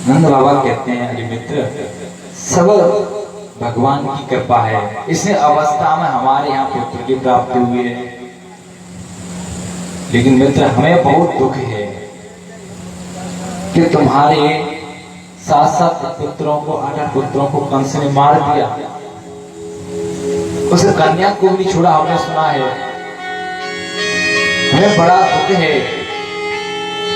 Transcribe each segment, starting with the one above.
नंद बाबा कहते हैं, अरे मित्र, सब भगवान की कृपा है। इस अवस्था में हमारे यहाँ पुत्र की प्राप्ति हुई है, लेकिन मित्र हमें बहुत दुख है कि तुम्हारे 7 पुत्रों को, 8 पुत्रों को कंस ने मार दिया। उस कन्या को भी छोड़ा, हमने सुना है। हमें बड़ा दुख है।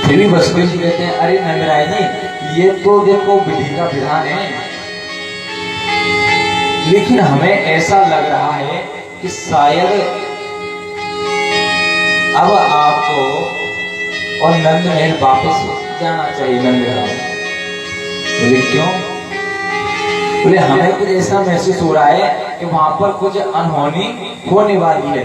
फिर भी वसुदेव जी कहते हैं, अरे नंदराय जी, ये तो देखो विधि का विधान है, लेकिन हमें ऐसा लग रहा है कि शायद अब आपको और नंद महल वापस जाना चाहिए। नंदराय बोले क्यों? बोले हमें कुछ ऐसा महसूस हो रहा है कि वहां पर कुछ अनहोनी होने वाली है।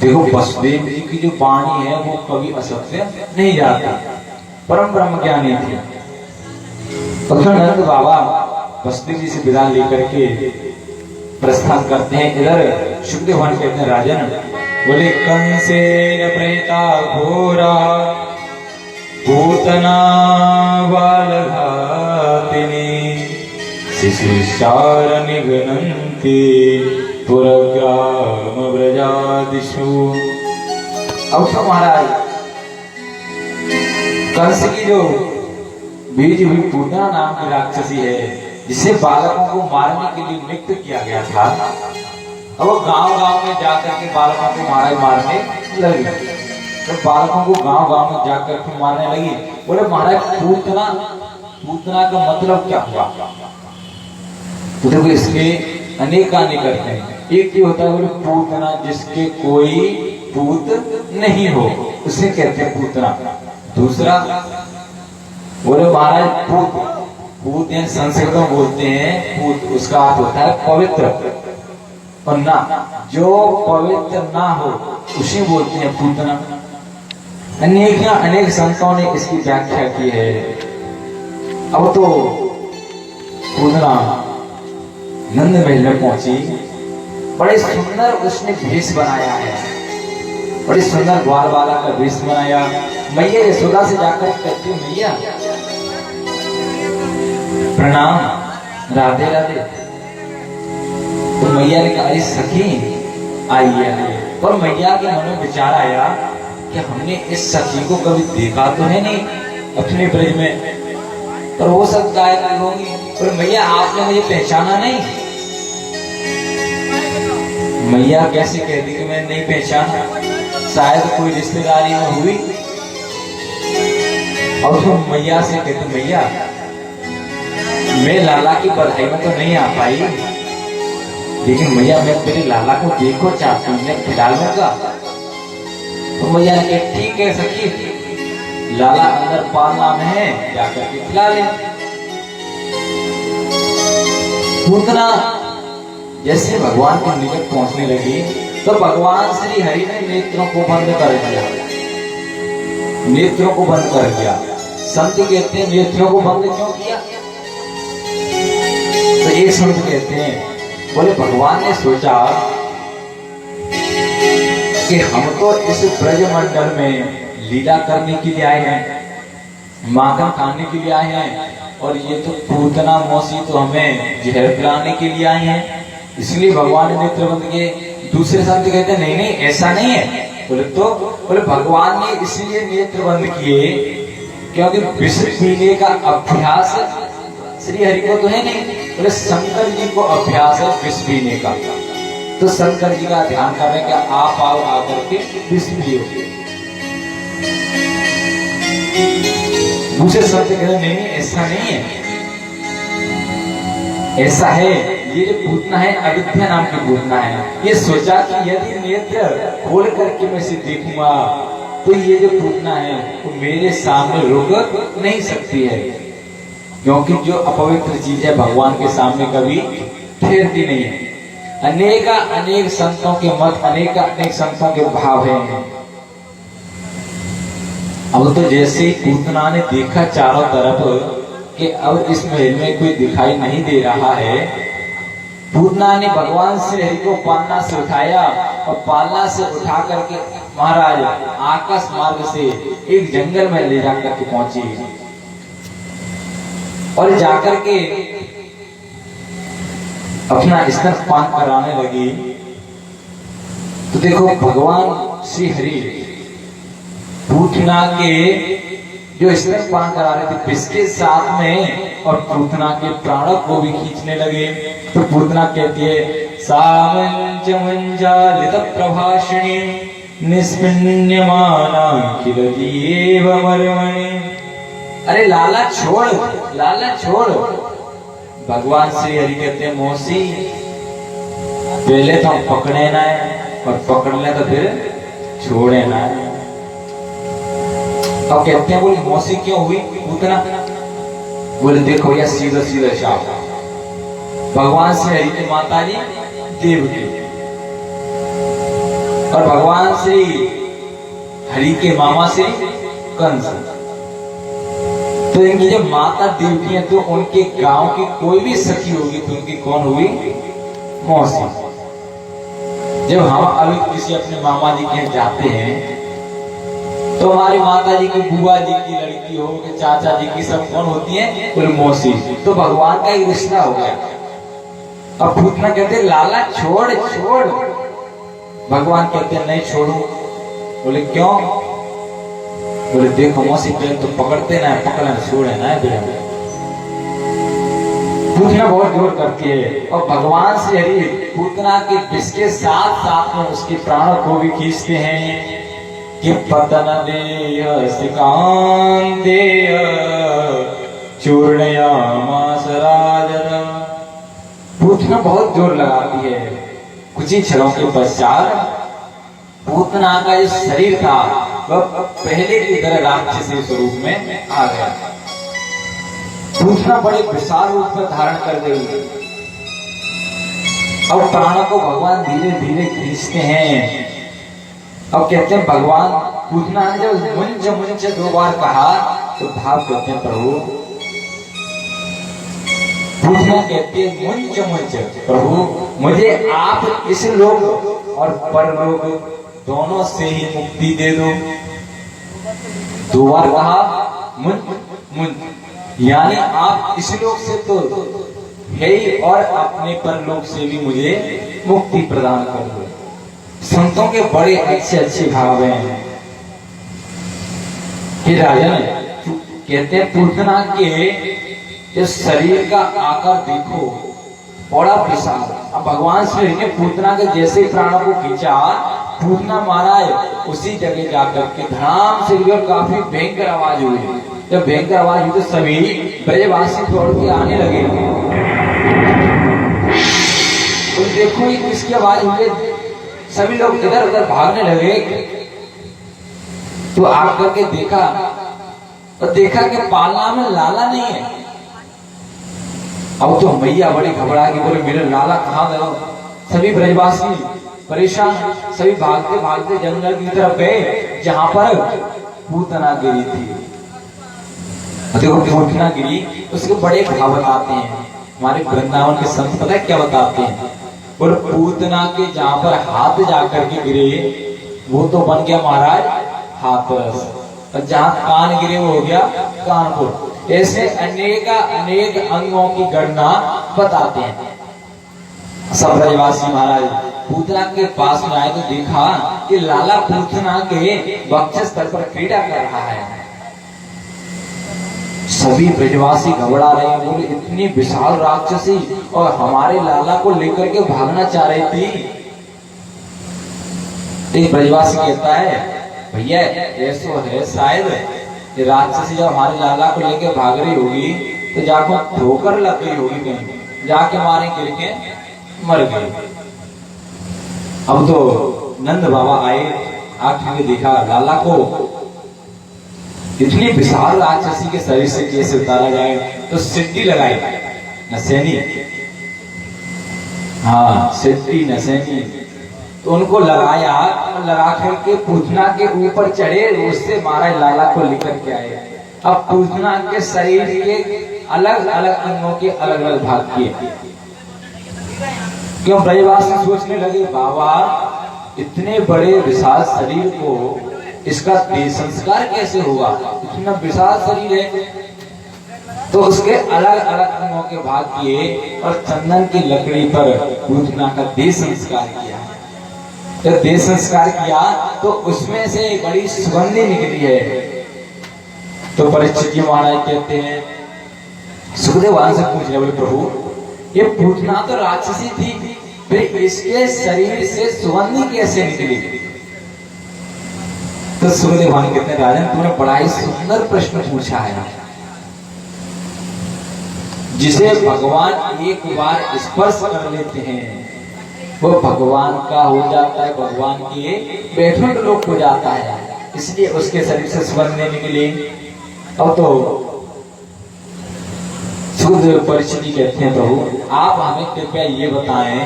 देखो वसुदेव जी की जो वाणी है वो कभी असत्य नहीं जाती, परम ब्रह्म ज्ञानी थे। नंद बाबा वसुदेव जी से विदा लेकर के प्रस्थान करते हैं। इधर शुकदेव कहते हैं, राजन, बोले कंसे प्रेता घोरा पूतना बालघातिनी शिशुचार निघ्नन्ति पुरग्राम व्रजादिषु। अब तो महाराज कंस की जो बीज हुई पूतना नाम की राक्षसी है, जिसे बालकों को मारने के लिए नियुक्त किया गया था, अब वो गांव-गांव में जाकर के बालकों को मारने लगी। तो बालकों को गांव-गांव में जाकर के मारने लगी। बोले महाराज पूतना का मतलब क्या हुआ? तो देखो इसके अनेक अर्थ हैं। एक ये होता है बोले पूतना, जिसके कोई पूत नहीं हो, उसे कहते हैं पूतना। दूसरा बोले महाराज पूत संस्कृत में बोलते हैं पूत, उसका अर्थ होता है पवित्र, और ना जो पवित्र ना हो उसे बोलते हैं पूतना। अनेक संतों ने इसकी व्याख्या की है। अब तो पूतना नंद महल में पहुंची, बड़े सुंदर उसने भेष बनाया है, बड़ी सुंदर ग्वाल बाला का भेष बनाया। मैया यशोदा से जाकर कहती, मैया प्रणाम, राधे राधे। तो मैया ने कहा, अरे सखी आइए। और मैया के मन में विचार आया कि हमने इस सखी को कभी देखा तो है नहीं अपने ब्रज में, पर हो सकता है होगी। पर मैया आपने मुझे पहचाना नहीं। मैया कैसे कहती कि मैं नहीं पहचाना, शायद कोई रिश्तेदारी में हुई। और तो मैया से कहती, मैया मैं लाला की बधाई में तो नहीं आ पाई, लेकिन मैया मैं तेरे लाला को देखो चाहती हूँ, मैं खिला लूंगा। तो मैया ने कहा, ठीक है सखी, लाला अंदर पालना में है, जाकर के खिला ले। पूतना जैसे भगवान के निकट पहुंचने लगी तो भगवान श्री हरि ने नेत्रों को बंद कर दिया। नेत्रों को बंद कर दिया। संत कहते हैं नेत्रों को बंद क्यों किया? तो एक संत कहते हैं, बोले भगवान ने सोचा कि हम तो इस ब्रजमंडल में लीला करने के लिए आए हैं, माखन खाने के लिए आए हैं, और ये तो पूतना मौसी तो हमें जहर पिलाने के लिए आए हैं, इसलिए भगवान ने नेत्र बंद किए। दूसरे संत कहते हैं, नहीं नहीं ऐसा नहीं है। बोले भगवान ने इसलिए नेत्र बंद किए क्योंकि विष पीने का अभ्यास श्री हरि को तो है नहीं। बोले शंकर जी को अभ्यास है विष पीने का, तो शंकर जी का ध्यान कर रहे हैं कि आप आओ आकर के विष पियो। दूसरे संत कहते हैं, नहीं ऐसा नहीं है, ऐसा है। ये जो पूतना है अविद्या नाम की पूतना है। ये सोचा कि यदि नेत्र खोल करके मैं इसे देखूंगा तो ये जो पूतना है वो मेरे सामने रुक नहीं सकती है, क्योंकि जो अपवित्र चीज है भगवान के सामने कभी ठहरती नहीं है। अनेक संतों के मत, अनेक संतों के भाव हैं। अब तो जैसे ही पूतना ने देखा चारों तरफ कि अब इस महल में कोई दिखाई नहीं दे रहा है, पूतना ने भगवान श्री हरि को पालना से उठाया और पालना से उठा करके महाराज आकाश मार्ग से एक जंगल में ले जाकर के पहुंची। और जाकर के अपना स्तनपान कराने लगी। तो देखो भगवान श्री हरि पूतना के जो स्तनपान करा रहे थे इसके साथ में और पूतना के प्राणों को भी खींचने लगे। तो पूतना कहती है सामंज मंजालित प्रभाषिणी निस्पिन्यमाना किल जीव मर्मणि। अरे लाला छोड़, लाला छोड़। भगवान श्री हरि कहते हैं मौसी पहले तो हम पकड़े ना है और पकड़ ले तो फिर छोड़े ना है। अब कहते हैं बोले मौसी क्यों हुई पूतना? बोले देखो यह सीधा सीधा शाप। भगवान श्री हरि की माता जी देवकी और भगवान श्री हरि के मामा से कंस। तो इनकी जब माता देवकी है तो उनके गांव की कोई भी सखी होगी तो उनकी कौन हुई? मौसी। जब हम अभी किसी अपने मामा जी के जाते हैं तो हमारी माता जी की बुआ जी की लड़की हो कि चाचा जी की सब कौन होती है? कोई मौसी। तो भगवान का ही रिश्ता हो गया। अब पूतना कहते लाला छोड़ छोड़। भगवान कहते नहीं छोड़ू। बोले क्यों? बोले देखो मौसी पे तो पकड़ते ना, पकड़ना छोड़े ना। पूतना बहुत जोर करती है और भगवान श्री हरि पूतना के विष के साथ साथ में उसके प्राणों को भी खींचते हैं कि पतन देय सिकां देय चूर्णयामास राजन। पूतना बहुत जोर लगाती है। कुछ ही क्षणों के पश्चात पूतना का जो शरीर था वह पहले की तरह राक्षसी स्वरूप में आ गया। पूतना बड़े विशाल रूप में धारण कर गई। अब प्राणों को भगवान धीरे धीरे खींचते हैं। अब कहते हैं भगवान पूतना ने जब मुंज मुंज 2 बार कहा तो भाव कहते हैं प्रभु। पूतना कहती है मुंज मुंज प्रभु मुझे आप इस लोक और परलोक दोनों से ही मुक्ति दे दो। 2 बार कहा मुंज मुंज यानी आप इस लोक से तो है ही और अपने परलोक से भी मुझे मुक्ति प्रदान कर दो। संतों के बड़े अच्छे अच्छे भाव हैं कि राजन कहते हैं पूतना के शरीर का आकार देखो बड़ा विशाल। अब भगवान श्री ने पूतना के जैसे प्राणों को खींचा पूतना मारा है उसी जगह जाकर के धड़ाम से और काफी भयंकर आवाज हुई। जब भयंकर आवाज हुई तो सभी ब्रजवासी दौड़ के आने लगे। तो देखो इसकी आवाज हुई, सभी लोग इधर उधर भागने लगे। तो आकर के देखा तो देखा कि पालना में लाला नहीं है। अब तो मैया बड़ी घबरा गई, बोले मेरे लाला कहाँ गए? सभी ब्रजवासी परेशान, सभी भागते भागते जंगल की तरफ गए जहां पर पूतना गिरी थी। देखो पूतना गिरी उसके बड़े भाव बताते हैं हमारे वृंदावन के संत। पता है क्या बताते हैं? और पूतना के जहां पर हाथ जाकर के गिरे वो तो बन गया महाराज हाथरस, और जहां कान गिरे वो हो गया कानपुर। ऐसे अनेक अंगों की गणना बताते हैं। सब ब्रजवासी महाराज पूतना के पास में आए तो देखा कि लाला पूतना के वक्षस्थल पर क्रीड़ा कर रहा है। सभी ब्रजवासी घबरा रहे हैं, बोले इतनी विशाल राक्षसी और हमारे लाला को लेकर के भागना चाह रही थी। एक ब्रजवासी कहता है भैया ऐसा है शायद ये राक्षसी जब हमारे लाला को लेकर भाग रही होगी तो जाकर ठोकर लग गई होगी, कहीं जाके मारे गिर के मर गई। अब तो नंद बाबा आए, आखिर देखा लाला को इतनी विशाल राक्षसी के शरीर से कैसे उतारा जाए। तो सिद्धि लगाई नसैनी, हाँ सिद्धि नसैनी, तो उनको लगाया और लगा करके पूतना के ऊपर चढ़े, उससे मारा लाला को लेकर के आए। अब पूतना के शरीर के अलग अलग अंगों के अलग अलग भाग किए। क्यों ब्रजवासी सोचने लगे बाबा इतने बड़े विशाल शरीर को इसका देह संस्कार कैसे होगा? इतना विशाल शरीर है। तो उसके अलग अलग अंगों के भाग किए और चंदन की लकड़ी पर पूतना का देह संस्कार किया। जब देह संस्कार किया तो उसमें से बड़ी सुगंधी निकली है। तो परीक्षित जी महाराज कहते हैं, सुखदेव वहां से पूछ रहे, बोले प्रभु ये पूतना तो राक्षसी थी, फिर इसके शरीर से सुगंधी कैसे निकली? तो सुखदेव वहां कहते हैं, राजन तुमने बड़ा ही सुंदर प्रश्न पूछा है। जिसे भगवान एक बार स्पर्श कर लेते हैं वो भगवान का हो जाता है, भगवान के बैठक लोक हो जाता है, इसलिए उसके शरीर से सुगंध निकली। अब तो सुखदेव परीक्षित जी कहते हैं, प्रभु आप हमें कृपया ये बताएं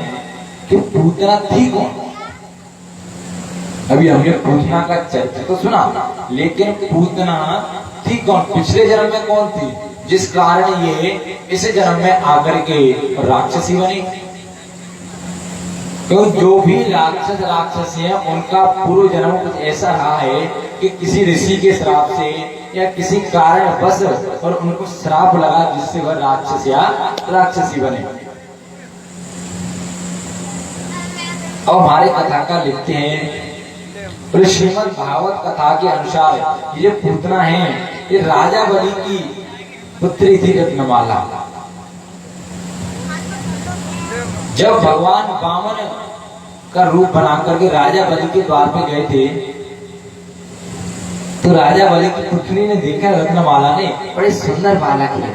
कि पूतना थी कौन? अभी हमने पूतना का चरित्र तो सुना, लेकिन पूतना थी कौन? पिछले जन्म में कौन थी जिस कारण ये इस जन्म में आकर के राक्षसी बनी? तो जो भी राक्षस हैं उनका पूर्व जन्म कुछ ऐसा रहा है कि किसी ऋषि के श्राप से या किसी कारण बस और उनको श्राप लगा जिससे वह राक्षस या राक्षसी बने। और हमारे कथा का लिखते हैं, श्रीमद् भागवत कथा के अनुसार ये पूतना है, ये राजा बलि की पुत्री थी रत्नमाला। जब भगवान वामन का रूप बना करके राजा बलि के द्वार पे गए थे तो राजा बलि की पुत्री ने देखा रत्नमाला ने बड़े सुंदर बालक है,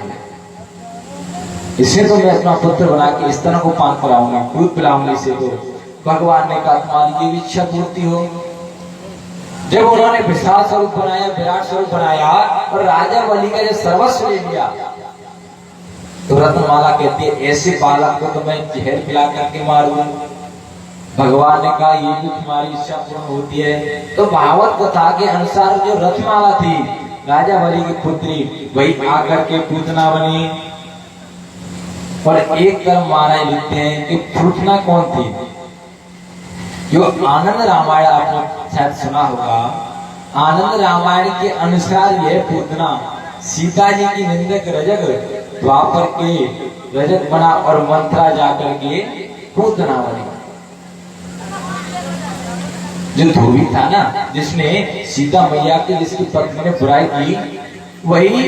इसे तो मैं अपना पुत्र बना के इस तरह को पान कराऊंगा, दूध पिलाऊंगा इसे। तो भगवान ने कहा तुम्हारी ये भी इच्छा पूर्ति हो। जब उन्होंने विशाल स्वरूप बनाया, विराट स्वरूप बनाया और राजा बलि का जब सर्वस्व ले लिया तो रत्नमाला कहती है ऐसे बालक को तो मैं जहर पिला करके मारूं। भगवान ने कहा ये भी तुम्हारी इच्छा पूर्ण होती है। तो भागवत कथा के अनुसार जो रत्नमाला थी राजा बलि की पुत्री, वही आकर के पूतना बनी। और एक कर्म महाराज लिखते हैं कि पूतना कौन थी? जो आनंद रामायण आपने शायद सुना होगा, आनंद रामायण के अनुसार यह पूतना सीता जी की निंदक रजक द्वापर के रजक बना और मंथरा जाकर के पूतना बनी। जो धोबी था ना, जिसने सीता मैया की जिसकी पत्नी ने बुराई की, वही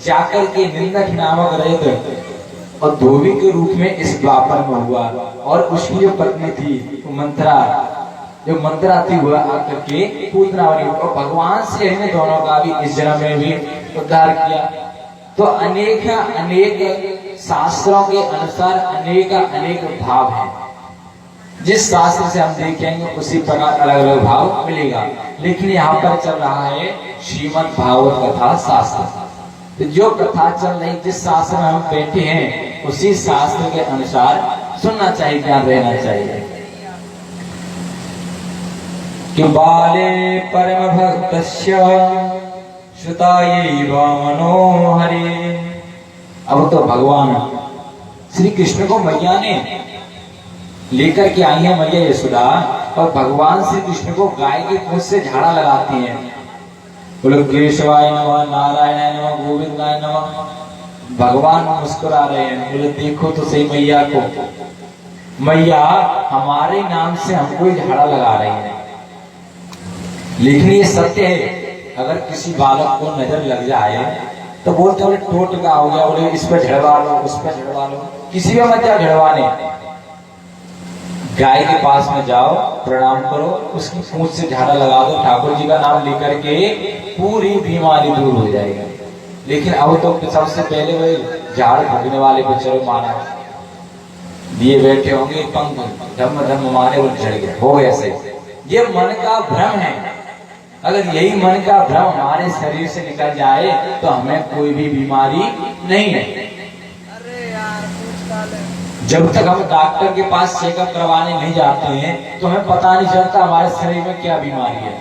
जाकर के निंदक नामक रजक और धोबी के रूप में इस द्वापर में हुआ। और उसकी जो पत्नी थी मंथरा, जो मंथरा थी वह आकर के पूतना बनी। और भगवान से इन्हें दोनों का भी इस जन्म में भी उद्धार किया। तो अनेक अनेक शास्त्रों के अनुसार अनेक अनेक भाव हैं। जिस शास्त्र से हम देखेंगे उसी प्रकार अलग अलग भाव मिलेगा, लेकिन यहाँ पर चल रहा है श्रीमद् भागवत कथा शास्त्र। तो जो कथा चल रही, जिस शास्त्र में हम बैठे हैं उसी शास्त्र के अनुसार सुनना चाहिए, ध्यान रहना चाहिए। कि बाले परम भक्तस्य श्रुतायै वामनो हरे। अब तो भगवान श्री कृष्ण को मैया ने लेकर के आई है, मैया यशोदा, और भगवान श्री कृष्ण को गाय की पूंछ से झाड़ा लगाती हैं। बोलो केशवाय नमः, नारायणाय नमः, गोविंदाय नमः। भगवान मुस्कुरा रहे हैं, बोले देखो तो सही मैया को, मैया हमारे नाम से हमको ही झाड़ा लगा रही है। लेकिन ये सत्य है, अगर किसी बालक को नजर लग जाए तो बोलते बोले टोटका हो गया, बोले इस पर झड़वा लो, उस पर झड़वा लो, किसी भी मत जाओ झड़वाने। गाय के पास में जाओ, प्रणाम करो, उसकी पूंछ से झाड़ा लगा दो, ठाकुर जी का नाम लेकर के पूरी बीमारी दूर हो जाएगी। लेकिन अब तो सबसे पहले वही झाड़ भगने वाले को चलो मारा दिए बैठे होंगे, पंख धम धम मारे वो झड़ गया, हो गया सही। ये मन का भ्रम है। अगर यही मन का भ्रम हमारे शरीर से निकल जाए तो हमें कोई भी बीमारी नहीं है। जब तक हम डॉक्टर के पास चेकअप करवाने नहीं जाते हैं तो हमें पता नहीं चलता हमारे शरीर में क्या बीमारी है,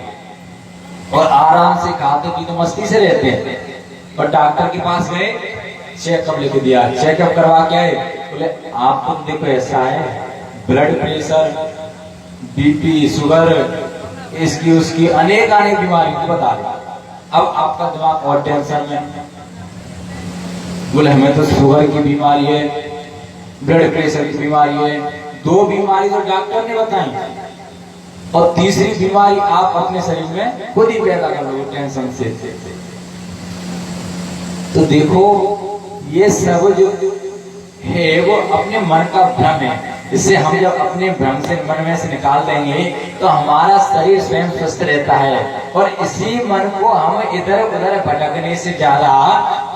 और आराम से खाते पीते मस्ती से रहते हैं। और डॉक्टर के पास गए, चेकअप लेके दिया, चेकअप करवा के आए, बोले आपको देखो ऐसा है, ब्लड प्रेशर, बीपी, शुगर, इसकी उसकी अनेक बीमारी बता दो। अब आपका दिमाग और टेंशन में, बोले हमें तो शुगर की बीमारी है, ब्लड प्रेशर की बीमारी है। 2 बीमारी तो डॉक्टर ने बताई और तीसरी बीमारी आप अपने शरीर में खुद ही पैदा कर लो टेंशन से। तो देखो ये सब जो है वो अपने मन का भ्रम है। इससे हम जब अपने भ्रम से मन में से निकाल देंगे तो हमारा शरीर स्वयं स्वस्थ रहता है। और इसी मन को हम इधर उधर भटकने से ज्यादा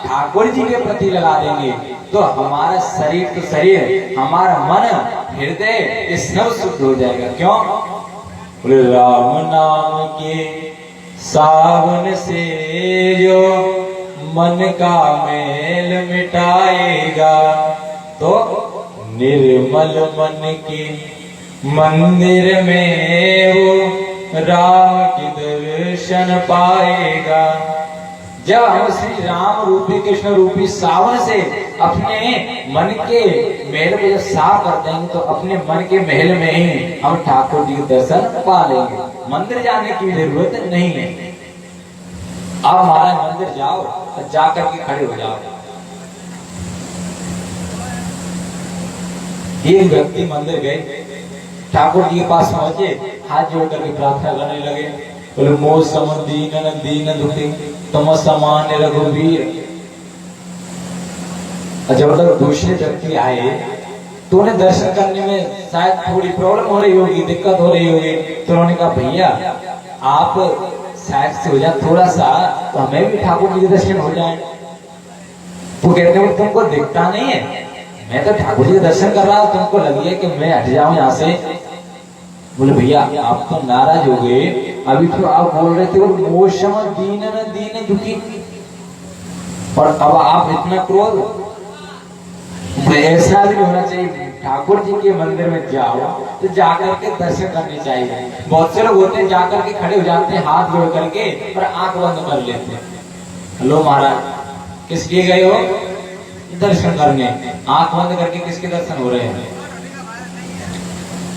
ठाकुर जी के प्रति लगा देंगे तो हमारा शरीर तो शरीर, हमारा मन, हृदय ये सब शुद्ध हो जाएगा। क्यों? बोले राम नाम के सावन से जो मन का मैल मिटाएगा तो निर्मल मन के मंदिर में वो राम के दर्शन पाएगा। जब हम श्री राम रूपी कृष्ण रूपी सावन से अपने मन के महल को जब साफ कर देंगे तो अपने मन के महल में ही हम ठाकुर जी के दर्शन पा लेंगे। मंदिर जाने की जरूरत नहीं है। आप महाराज मंदिर जाओ और जाकर के खड़े हो जाओ। एक व्यक्ति मंदिर गए, ठाकुर जी के पास पहुंचे, हाथ जोड़ करके प्रार्थना करने लगे। बोले मोह सम दीन दीन दुखी तुम समान रघुवीर। जब तक दूसरे व्यक्ति आए तो उन्हें दर्शन करने में शायद थोड़ी प्रॉब्लम हो रही होगी, दिक्कत हो रही होगी। तो उन्होंने कहा भैया आप साइड से हो जाए थोड़ा सा तो हमें भी ठाकुर जी के दर्शन हो जाए। तो कहते हैं तुमको दिखता नहीं है, मैं तो ठाकुर जी के दर्शन कर रहा हूं, तुमको लगी है कि मैं हट जाऊं यहाँ से। बोले भैया आप तो नाराज हो गए, अभी तो आप बोल रहे थे वो मोशम दीन न दीन दुखी और अब आप इतना क्रोध। ऐसा भी होना चाहिए। ठाकुर जी के मंदिर में जाओ तो जाकर के दर्शन करने चाहिए। बहुत से लोग होते हैं जाकर के खड़े हो जाते हैं हाथ जोड़ करके और आंख बंद कर लेते हैं। हेलो महाराज किस लिए गए हो? दर्शन करने। आंख बंद करके किसके दर्शन हो रहे हैं?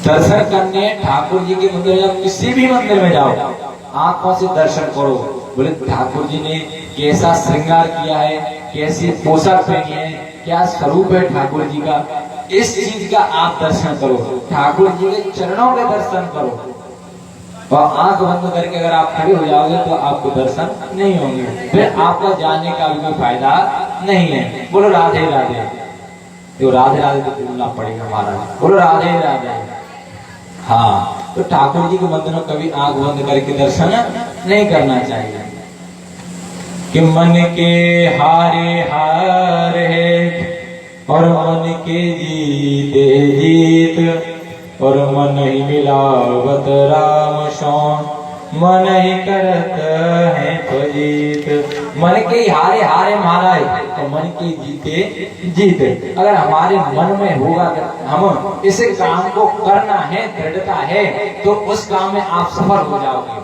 दर्शन करने ठाकुर जी के मंदिर में, किसी भी मंदिर में जाओ आंखों से दर्शन करो। बोले ठाकुर जी ने कैसा श्रृंगार किया है, कैसी पोशाक पहनी है, क्या स्वरूप है ठाकुर जी का, इस चीज का आप दर्शन करो। ठाकुर जी के चरणों के दर्शन करो। और आंख बंद करके अगर आप खड़े हो जाओगे तो आपको दर्शन नहीं होंगे, फिर आपका जाने का भी कोई फायदा नहीं है। बोलो राधे राधे। तो राधे राधे तो बोलना पड़ेगा महाराज। बोलो राधे राधे। हाँ, तो ठाकुर जी के मंदिर में कभी आंख बंद करके दर्शन नहीं करना चाहिए। कि मन के हारे हार है और मन के जीते जीत और मन ही मिलावत राम सौन मन ही करत है फजीत। मन के हारे हारे महाराज तो मन के जीते जीत। अगर हमारे मन में होगा हम इस काम को करना है, दृढ़ता है, तो उस काम में आप सफल हो जाओगे।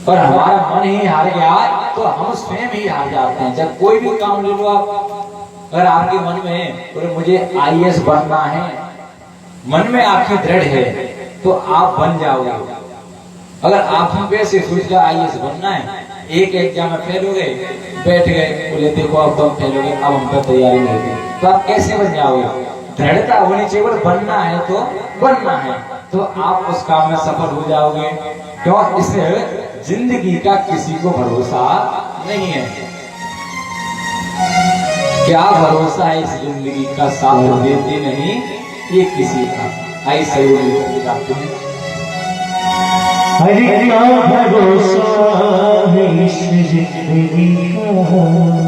और हमारा मन ही हार गया तो हम स्वयं ही हार जाते हैं। जब कोई भी काम ले लो आप, अगर आपके मन में तो मुझे IAS बनना है, मन में आपकी दृढ़ है तो आप बन जाओगे। अगर आप हम वैसे सोच कर IAS बनना है, एक एग्जाम में फेल हो गए, बैठ गए, बोले देखो अब तुम फेल हो गए, अब हम पर तैयारी नहीं की, तो आप कैसे बन जाओगे? दृढ़ता होनी चाहिए। बनना है तो बनना है तो आप उस काम में सफल हो जाओगे। क्यों? इससे जिंदगी का किसी को भरोसा नहीं है। क्या भरोसा है इस जिंदगी का, साथ देती नहीं ये किसी का। आई सही जाते हैं। हरि का भरोसा है इस जिंदगी का।